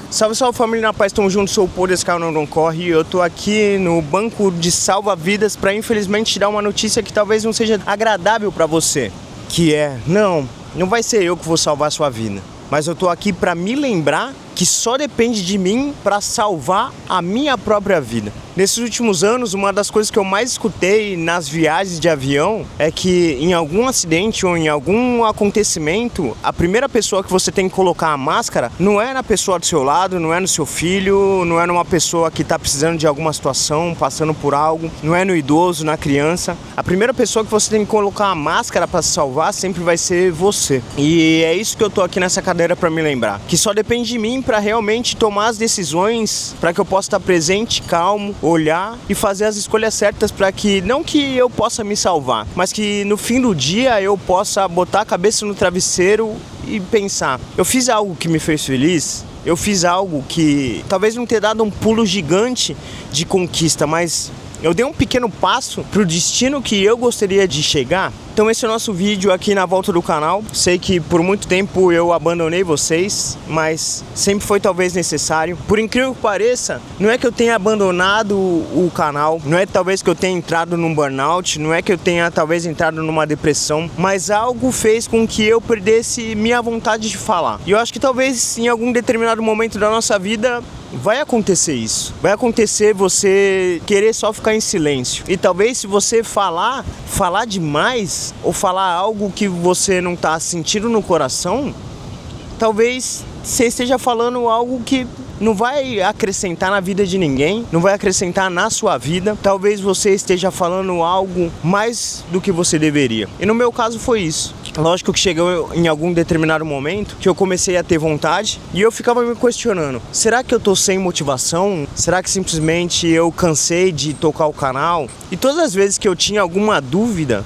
Salve, salve família na paz, tamo junto, sou o Pô, desse canal não corre. E eu tô aqui no banco de salva-vidas pra infelizmente te dar uma notícia que talvez não seja agradável pra você. Que é, não vai ser eu que vou salvar a sua vida, mas eu tô aqui pra me lembrar que só depende de mim para salvar a minha própria vida. Nesses últimos anos, uma das coisas que eu mais escutei nas viagens de avião é que em algum acidente ou em algum acontecimento, a primeira pessoa que você tem que colocar a máscara não é na pessoa do seu lado, não é no seu filho, não é numa pessoa que está precisando de alguma situação, passando por algo, não é no idoso, na criança. A primeira pessoa que você tem que colocar a máscara para se salvar sempre vai ser você. E é isso que eu tô aqui nessa cadeira para me lembrar, que só depende de mim para realmente tomar as decisões, para que eu possa estar presente, calmo, olhar e fazer as escolhas certas para que, não que eu possa me salvar, mas que no fim do dia eu possa botar a cabeça no travesseiro e pensar, eu fiz algo que me fez feliz, eu fiz algo que talvez não tenha dado um pulo gigante de conquista, mas eu dei um pequeno passo para o destino que eu gostaria de chegar. Então esse é o nosso vídeo aqui na volta do canal. Sei que por muito tempo eu abandonei vocês, mas sempre foi talvez necessário. Por incrível que pareça, não é que eu tenha abandonado o canal, não é talvez que eu tenha entrado num burnout, não é que eu tenha talvez entrado numa depressão, mas algo fez com que eu perdesse minha vontade de falar. E eu acho que talvez em algum determinado momento da nossa vida vai acontecer isso. Vai acontecer você querer só ficar em silêncio. E talvez se você falar demais ou falar algo que você não está sentindo no coração, talvez você esteja falando algo que não vai acrescentar na vida de ninguém, não vai acrescentar na sua vida. Talvez você esteja falando algo mais do que você deveria. E no meu caso foi isso. Lógico que chegou em algum determinado momento que eu comecei a ter vontade e eu ficava me questionando, será que eu tô sem motivação? Será que simplesmente eu cansei de tocar o canal? E todas as vezes que eu tinha alguma dúvida,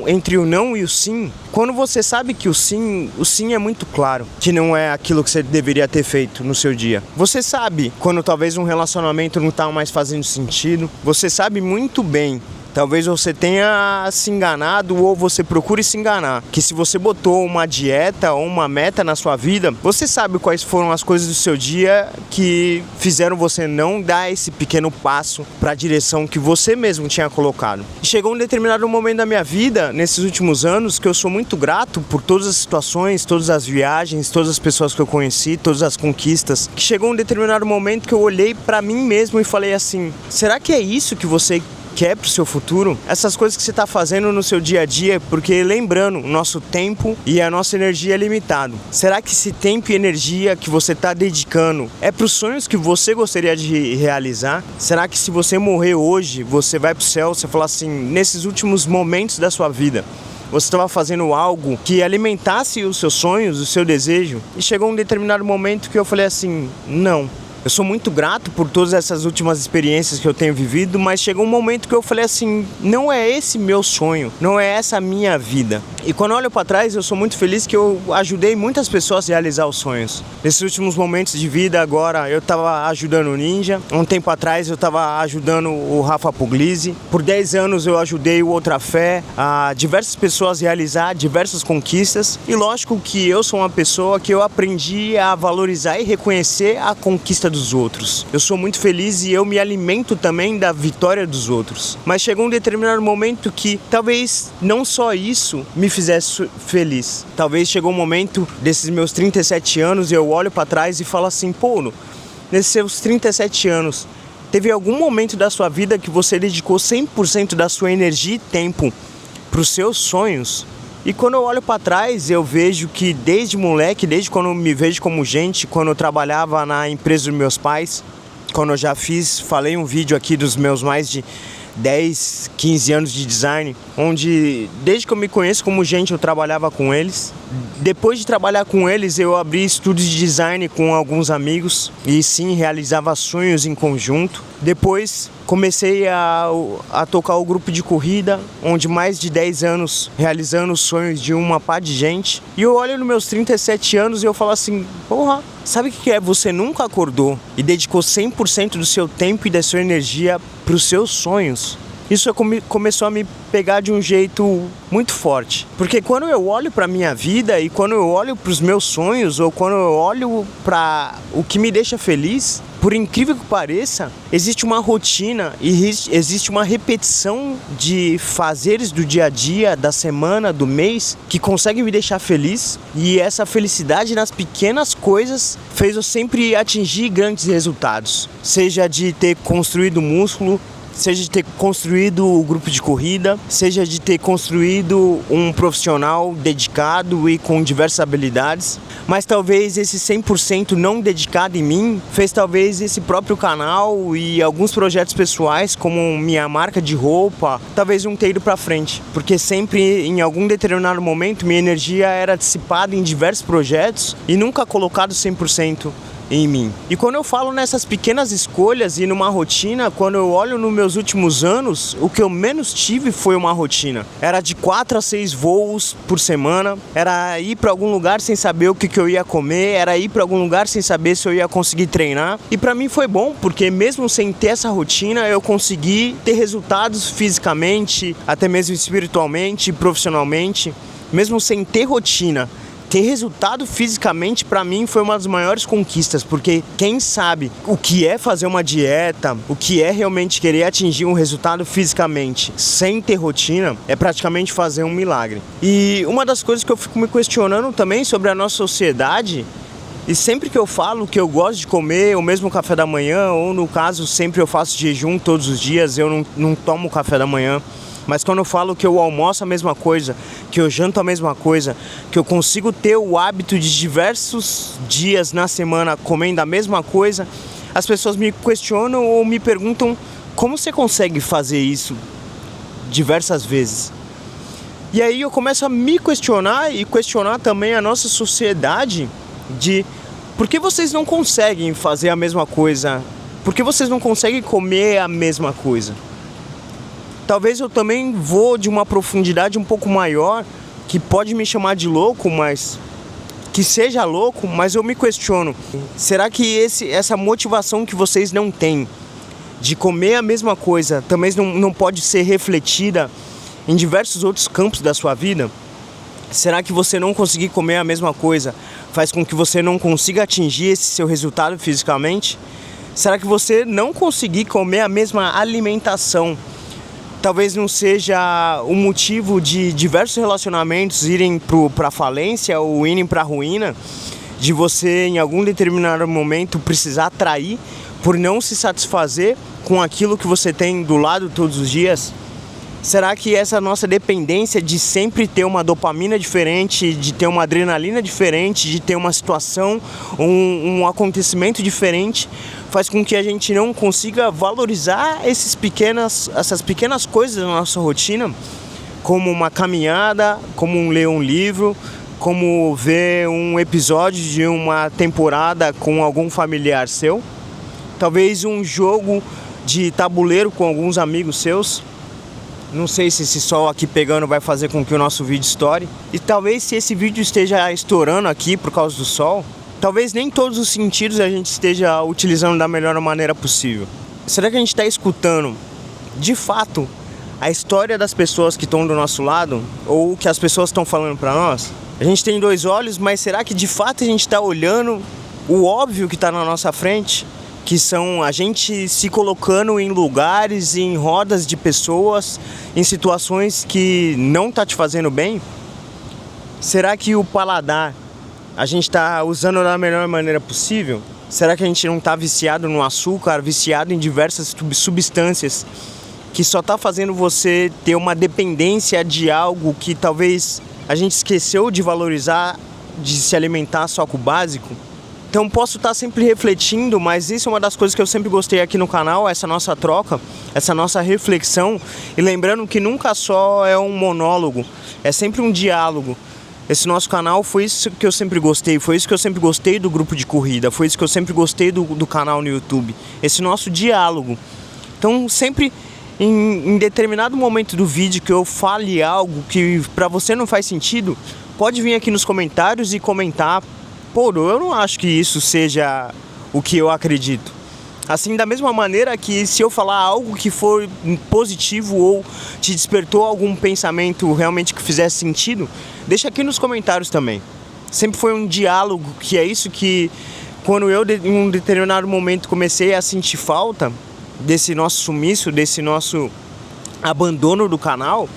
entre o não e o sim, quando você sabe que o sim é muito claro, que não é aquilo que você deveria ter feito no seu dia. Você sabe quando talvez um relacionamento não tá mais fazendo sentido, você sabe muito bem. Talvez você tenha se enganado ou você procure se enganar. Que se você botou uma dieta ou uma meta na sua vida, você sabe quais foram as coisas do seu dia que fizeram você não dar esse pequeno passo para a direção que você mesmo tinha colocado. E chegou um determinado momento da minha vida, nesses últimos anos, que eu sou muito grato por todas as situações, todas as viagens, todas as pessoas que eu conheci, todas as conquistas. Que chegou um determinado momento que eu olhei para mim mesmo e falei assim, será que é isso que você quer pro seu futuro? Essas coisas que você está fazendo no seu dia a dia, porque lembrando, o nosso tempo e a nossa energia é limitado. Será que esse tempo e energia que você está dedicando é para os sonhos que você gostaria de realizar? Será que se você morrer hoje, você vai pro céu, você fala assim, nesses últimos momentos da sua vida, você estava fazendo algo que alimentasse os seus sonhos, o seu desejo? E chegou um determinado momento que eu falei assim, não. Eu sou muito grato por todas essas últimas experiências que eu tenho vivido, mas chegou um momento que eu falei assim, não é esse meu sonho, não é essa a minha vida. E quando eu olho para trás, eu sou muito feliz que eu ajudei muitas pessoas a realizar os sonhos. Nesses últimos momentos de vida agora, eu estava ajudando o Ninja, um tempo atrás eu estava ajudando o Rafa Puglisi, por 10 anos eu ajudei o Outra Fé, a diversas pessoas a realizar diversas conquistas, e lógico que eu sou uma pessoa que eu aprendi a valorizar e reconhecer a conquista dos outros. Eu sou muito feliz e eu me alimento também da vitória dos outros. Mas chegou um determinado momento que talvez não só isso me fizesse feliz. Talvez chegou um momento desses meus 37 anos e eu olho para trás e falo assim, pô, nesses seus 37 anos, teve algum momento da sua vida que você dedicou 100% da sua energia e tempo para os seus sonhos? E quando eu olho para trás, eu vejo que desde moleque, desde quando eu me vejo como gente, quando eu trabalhava na empresa dos meus pais, quando eu já falei um vídeo aqui dos meus mais de 10, 15 anos de design, onde desde que eu me conheço como gente eu trabalhava com eles. Depois de trabalhar com eles, eu abri estúdios de design com alguns amigos e sim, realizava sonhos em conjunto. Depois comecei a tocar o grupo de corrida, onde mais de 10 anos realizando os sonhos de uma pá de gente. E eu olho nos meus 37 anos e eu falo assim, porra, sabe o que é? Você nunca acordou e dedicou 100% do seu tempo e da sua energia para os seus sonhos. isso começou a me pegar de um jeito muito forte. Porque quando eu olho para minha vida e quando eu olho para os meus sonhos ou quando eu olho para o que me deixa feliz, por incrível que pareça, existe uma rotina e existe uma repetição de fazeres do dia a dia, da semana, do mês, que consegue me deixar feliz. E essa felicidade nas pequenas coisas fez eu sempre atingir grandes resultados. Seja de ter construído músculo, seja de ter construído o grupo de corrida, seja de ter construído um profissional dedicado e com diversas habilidades. Mas talvez esse 100% não dedicado em mim fez talvez esse próprio canal e alguns projetos pessoais, como minha marca de roupa, talvez não ter ido para frente. Porque sempre, em algum determinado momento, minha energia era dissipada em diversos projetos e nunca colocado 100% em mim. E quando eu falo nessas pequenas escolhas e numa rotina, quando eu olho nos meus últimos anos, o que eu menos tive foi uma rotina. Era de 4 a 6 voos por semana, era ir para algum lugar sem saber o que eu ia comer, era ir para algum lugar sem saber se eu ia conseguir treinar. E para mim foi bom, porque mesmo sem ter essa rotina, eu consegui ter resultados fisicamente, até mesmo espiritualmente, profissionalmente, mesmo sem ter rotina. Ter resultado fisicamente, para mim, foi uma das maiores conquistas, porque quem sabe o que é fazer uma dieta, o que é realmente querer atingir um resultado fisicamente sem ter rotina, é praticamente fazer um milagre. E uma das coisas que eu fico me questionando também sobre a nossa sociedade, e sempre que eu falo que eu gosto de comer o mesmo café da manhã, ou no caso, sempre eu faço jejum todos os dias, eu não tomo café da manhã. Mas quando eu falo que eu almoço a mesma coisa, que eu janto a mesma coisa, que eu consigo ter o hábito de diversos dias na semana comendo a mesma coisa, as pessoas me questionam ou me perguntam como você consegue fazer isso diversas vezes. E aí eu começo a me questionar e questionar também a nossa sociedade de por que vocês não conseguem fazer a mesma coisa? Por que vocês não conseguem comer a mesma coisa? Talvez eu também vou de uma profundidade um pouco maior, que pode me chamar de louco, mas que seja louco, mas eu me questiono. Será que essa motivação que vocês não têm de comer a mesma coisa também não pode ser refletida em diversos outros campos da sua vida? Será que você não conseguir comer a mesma coisa faz com que você não consiga atingir esse seu resultado fisicamente? Será que você não conseguir comer a mesma alimentação talvez não seja o motivo de diversos relacionamentos irem para a falência ou irem para a ruína, de você em algum determinado momento precisar trair por não se satisfazer com aquilo que você tem do lado todos os dias? Será que essa nossa dependência de sempre ter uma dopamina diferente, de ter uma adrenalina diferente, de ter uma situação, um acontecimento diferente, faz com que a gente não consiga valorizar essas pequenas coisas da nossa rotina, como uma caminhada, como ler um livro, como ver um episódio de uma temporada com algum familiar seu, talvez um jogo de tabuleiro com alguns amigos seus. Não sei se esse sol aqui pegando vai fazer com que o nosso vídeo estoure. E talvez se esse vídeo esteja estourando aqui por causa do sol, talvez nem todos os sentidos a gente esteja utilizando da melhor maneira possível. Será que a gente está escutando, de fato, a história das pessoas que estão do nosso lado? Ou o que as pessoas estão falando para nós? A gente tem 2 olhos, mas será que de fato a gente está olhando o óbvio que está na nossa frente? Que são a gente se colocando em lugares, em rodas de pessoas, em situações que não tá te fazendo bem? Será que o paladar a gente está usando da melhor maneira possível? Será que a gente não está viciado no açúcar, viciado em diversas substâncias que só está fazendo você ter uma dependência de algo que talvez a gente esqueceu de valorizar, de se alimentar só com o básico? Então posso estar sempre refletindo, mas isso é uma das coisas que eu sempre gostei aqui no canal, essa nossa troca, essa nossa reflexão. E lembrando que nunca só é um monólogo, é sempre um diálogo. Esse nosso canal foi isso que eu sempre gostei, foi isso que eu sempre gostei do grupo de corrida, foi isso que eu sempre gostei do canal no YouTube. Esse nosso diálogo. Então sempre em determinado momento do vídeo que eu fale algo que para você não faz sentido, pode vir aqui nos comentários e comentar. Pô, eu não acho que isso seja o que eu acredito. Assim, da mesma maneira que se eu falar algo que for positivo ou te despertou algum pensamento realmente que fizesse sentido, deixa aqui nos comentários também. Sempre foi um diálogo, que é isso que, quando eu em um determinado momento comecei a sentir falta desse nosso sumiço, desse nosso abandono do canal,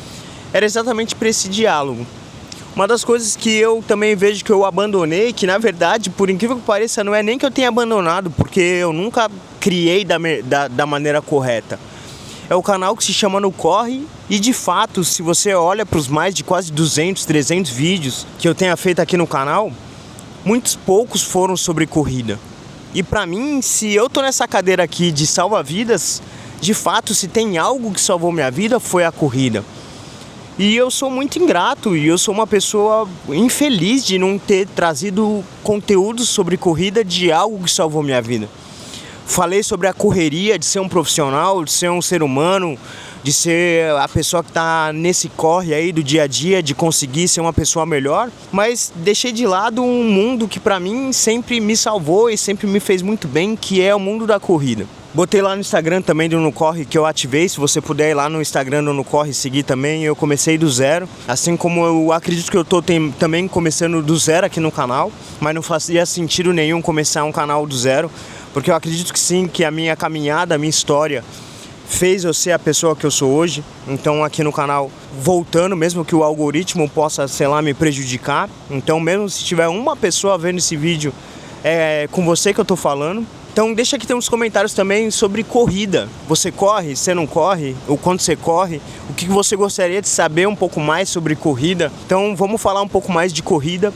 era exatamente para esse diálogo. Uma das coisas que eu também vejo que eu abandonei, que na verdade, por incrível que pareça, não é nem que eu tenha abandonado, porque eu nunca criei da maneira correta. É o canal que se chama No Corre, e de fato, se você olha para os mais de quase 200, 300 vídeos que eu tenha feito aqui no canal, muitos poucos foram sobre corrida. E para mim, se eu tô nessa cadeira aqui de salva-vidas, de fato, se tem algo que salvou minha vida, foi a corrida. E eu sou muito ingrato, e eu sou uma pessoa infeliz de não ter trazido conteúdo sobre corrida de algo que salvou minha vida. Falei sobre a correria de ser um profissional, de ser um ser humano, de ser a pessoa que está nesse corre aí do dia a dia, de conseguir ser uma pessoa melhor, mas deixei de lado um mundo que para mim sempre me salvou e sempre me fez muito bem, que é o mundo da corrida. Botei lá no Instagram também do No Corre, que eu ativei. Se você puder ir lá no Instagram do No Corre seguir também, eu comecei do zero. Assim como eu acredito que eu tô também começando do zero aqui no canal, mas não fazia sentido nenhum começar um canal do zero, porque eu acredito que sim, que a minha caminhada, a minha história fez eu ser a pessoa que eu sou hoje. Então aqui no canal, voltando, mesmo que o algoritmo possa, sei lá, me prejudicar, então mesmo se tiver uma pessoa vendo esse vídeo, é com você que eu tô falando. Então deixa aqui nos comentários também sobre corrida. Você corre? Você não corre? Ou quando você corre? O que você gostaria de saber um pouco mais sobre corrida? Então vamos falar um pouco mais de corrida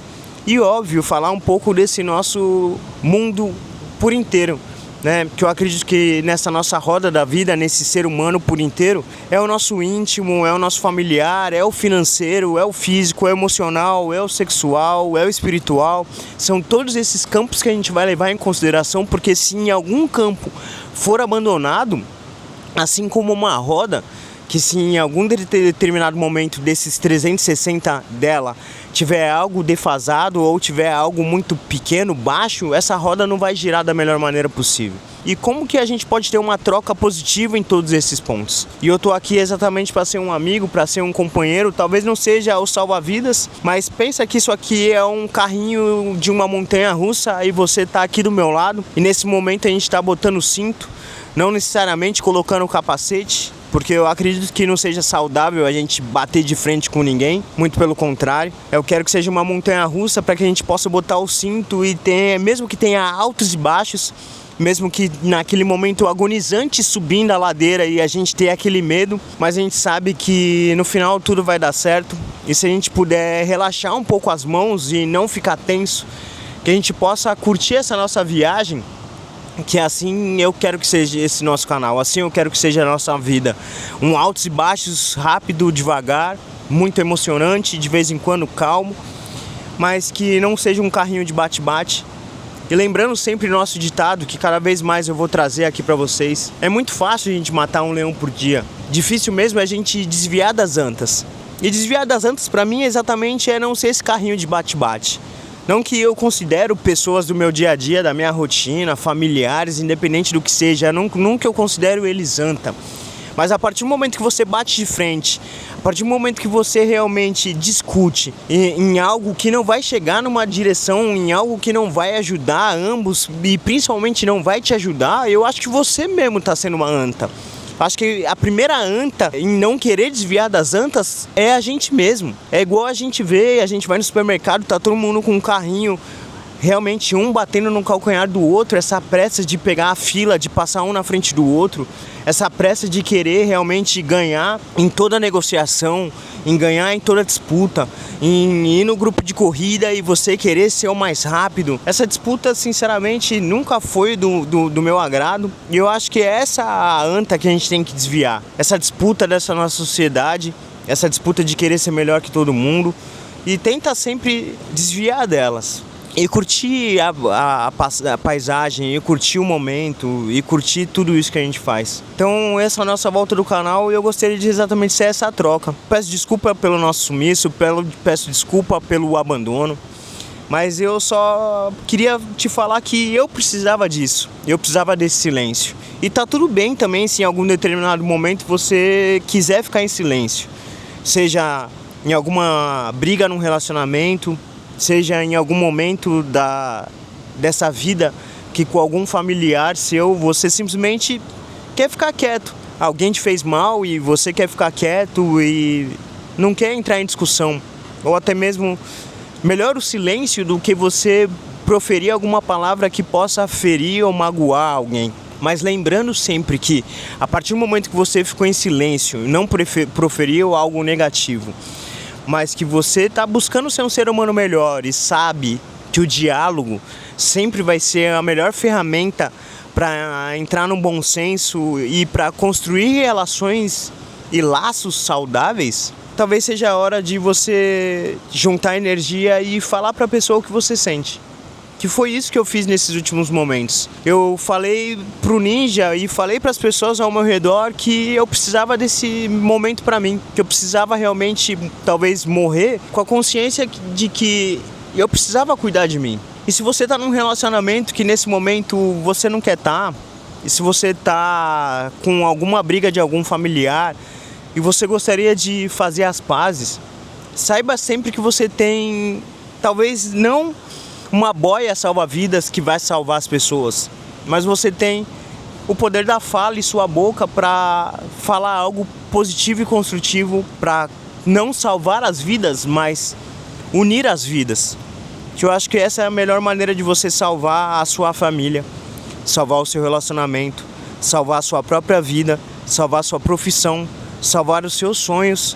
e, óbvio, falar um pouco desse nosso mundo por inteiro, né? Que eu acredito que nessa nossa roda da vida, nesse ser humano por inteiro, é o nosso íntimo, é o nosso familiar, é o financeiro, é o físico, é o emocional, é o sexual, é o espiritual. São todos esses campos que a gente vai levar em consideração, porque se em algum campo for abandonado, assim como uma roda, que se em algum determinado momento desses 360 dela tiver algo defasado ou tiver algo muito pequeno, baixo, essa roda não vai girar da melhor maneira possível. E como que a gente pode ter uma troca positiva em todos esses pontos? E eu tô aqui exatamente para ser um amigo, para ser um companheiro. Talvez não seja o salva-vidas, mas pensa que isso aqui é um carrinho de uma montanha-russa e você tá aqui do meu lado. E nesse momento a gente tá botando o cinto, não necessariamente colocando o capacete, porque eu acredito que não seja saudável a gente bater de frente com ninguém, muito pelo contrário. Eu quero que seja uma montanha-russa para que a gente possa botar o cinto e ter, mesmo que tenha altos e baixos, mesmo que naquele momento agonizante subindo a ladeira e a gente ter aquele medo, mas a gente sabe que no final tudo vai dar certo. E se a gente puder relaxar um pouco as mãos e não ficar tenso, que a gente possa curtir essa nossa viagem, que assim eu quero que seja esse nosso canal, assim eu quero que seja a nossa vida. Um altos e baixos, rápido, devagar, muito emocionante, de vez em quando calmo, mas que não seja um carrinho de bate-bate. E lembrando sempre nosso ditado, que cada vez mais eu vou trazer aqui pra vocês: é muito fácil a gente matar um leão por dia, difícil mesmo é a gente desviar das antas. E desviar das antas pra mim exatamente é não ser esse carrinho de bate-bate. Não que eu considero pessoas do meu dia a dia, da minha rotina, familiares, independente do que seja, nunca eu considero eles anta. Mas a partir do momento que você bate de frente, a partir do momento que você realmente discute em algo que não vai chegar numa direção, em algo que não vai ajudar ambos e principalmente não vai te ajudar, eu acho que você mesmo está sendo uma anta. Acho que a primeira anta em não querer desviar das antas é a gente mesmo. É igual a gente vê, a gente vai no supermercado, tá todo mundo com um carrinho, realmente um batendo no calcanhar do outro, essa pressa de pegar a fila, de passar um na frente do outro, essa pressa de querer realmente ganhar em toda negociação, em ganhar em toda disputa, em ir no grupo de corrida e você querer ser o mais rápido. Essa disputa, sinceramente, nunca foi do meu agrado, e eu acho que é essa a anta que a gente tem que desviar. Essa disputa dessa nossa sociedade, essa disputa de querer ser melhor que todo mundo, e tenta sempre desviar delas. E curtir a paisagem, e curtir o momento, e curtir tudo isso que a gente faz. Então essa é a nossa volta do canal e eu gostaria de exatamente ser essa troca. Peço desculpa pelo nosso sumiço, peço desculpa pelo abandono, Mas eu só queria te falar que eu precisava disso, eu precisava desse silêncio. E tá tudo bem também se em algum determinado momento você quiser ficar em silêncio. Seja em alguma briga num relacionamento, seja em algum momento dessa vida que com algum familiar seu você simplesmente quer ficar quieto. Alguém te fez mal e você quer ficar quieto e não quer entrar em discussão. Ou até mesmo melhor o silêncio do que você proferir alguma palavra que possa ferir ou magoar alguém. Mas lembrando sempre que a partir do momento que você ficou em silêncio e não proferiu algo negativo, mas que você está buscando ser um ser humano melhor e sabe que o diálogo sempre vai ser a melhor ferramenta para entrar num bom senso e para construir relações e laços saudáveis, talvez seja a hora de você juntar energia e falar para a pessoa o que você sente. Que foi isso que eu fiz nesses últimos momentos. Eu falei pro Ninja e falei para as pessoas ao meu redor que eu precisava desse momento para mim, que eu precisava realmente talvez morrer com a consciência de que eu precisava cuidar de mim. E se você tá num relacionamento que nesse momento você não quer estar, e se você tá com alguma briga de algum familiar e você gostaria de fazer as pazes, saiba sempre que você tem, talvez não uma boia salva-vidas que vai salvar as pessoas, mas você tem o poder da fala e sua boca para falar algo positivo e construtivo para não salvar as vidas, mas unir as vidas. Que eu acho que essa é a melhor maneira de você salvar a sua família, salvar o seu relacionamento, salvar a sua própria vida, salvar a sua profissão, salvar os seus sonhos,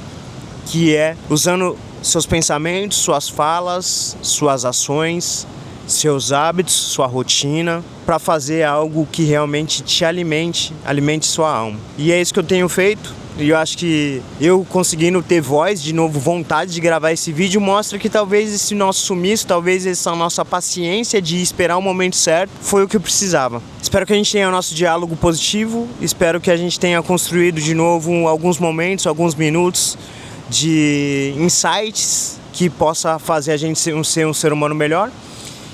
que é usando seus pensamentos, suas falas, suas ações, seus hábitos, sua rotina, para fazer algo que realmente te alimente sua alma. E é isso que eu tenho feito. E eu acho que eu conseguindo ter voz, de novo, vontade de gravar esse vídeo, mostra que talvez esse nosso sumiço, talvez essa nossa paciência de esperar o momento certo, foi o que eu precisava. Espero que a gente tenha o nosso diálogo positivo, espero que a gente tenha construído de novo alguns momentos, alguns minutos de insights que possa fazer a gente ser um ser humano melhor.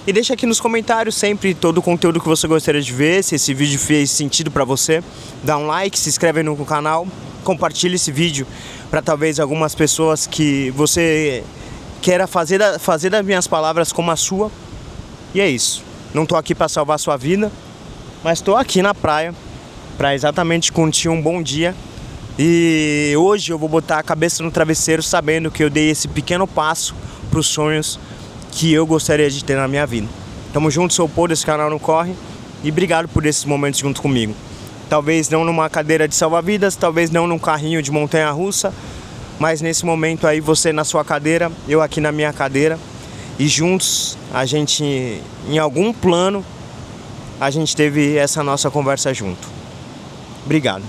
E deixa aqui nos comentários sempre todo o conteúdo que você gostaria de ver, se esse vídeo fez sentido para você. Dá um like, se inscreve no canal, compartilha esse vídeo para talvez algumas pessoas que você queira fazer das minhas palavras como a sua. E é isso. Não tô aqui para salvar a sua vida, mas tô aqui na praia para exatamente curtir um bom dia. E hoje eu vou botar a cabeça no travesseiro sabendo que eu dei esse pequeno passo para os sonhos que eu gostaria de ter na minha vida. Tamo junto, sou o Paul, desse canal Não Corre, e obrigado por esses momentos junto comigo. Talvez não numa cadeira de salva-vidas, talvez não num carrinho de montanha-russa, mas nesse momento aí você na sua cadeira, eu aqui na minha cadeira, e juntos a gente, em algum plano, a gente teve essa nossa conversa junto. Obrigado.